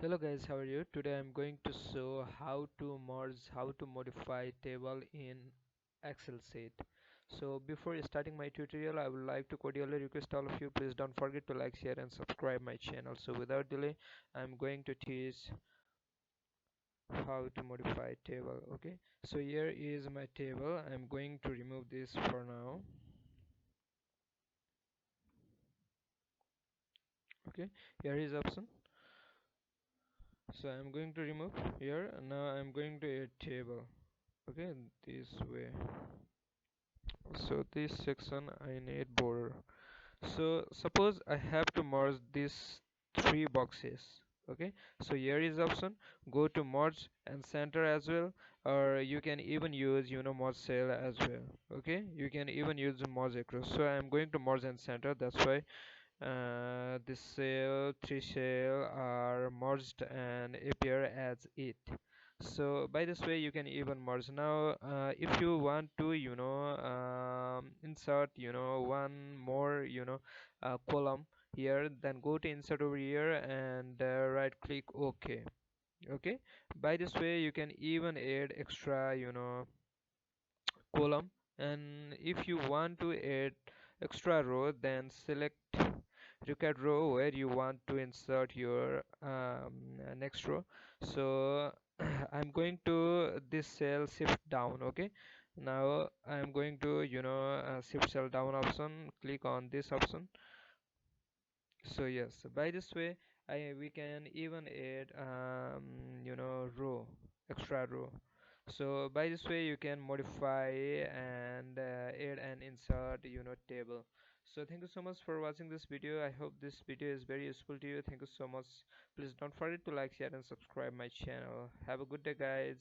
Hello guys, how are you? Today I'm going to show how to modify table in Excel sheet. So before starting my tutorial, I would like to cordially request all of you, please don't forget to like, share and subscribe my channel. So without delay, I'm going to teach how to modify table. Okay, so here is my table. I'm going to remove this for now. Okay, here is option. So I'm going to remove here, and now I'm going to add table. Okay, this way. So this section I need border. So suppose I have to merge these three boxes. Okay, so here is option, go to merge and center as well, or you can even use merge cell as well. Okay, you can even use merge across. So I'm going to merge and center, that's why this cell, three cell are merged and appear as it. So by this way you can even merge. Now if you want to insert one more column here, then go to insert over here and right click OK. Okay, by this way you can even add extra column, and if you want to add extra row, then select required row where you want to insert your next row. So I'm going to this cell shift down. Okay, now I'm going to shift cell down option, click on this option. So yes, by this way we can even add row, extra row. So by this way you can modify and add and insert table. So thank you so much for watching this video. I hope this video is very useful to you. Thank you so much. Please don't forget to like, share and subscribe my channel. Have a good day guys.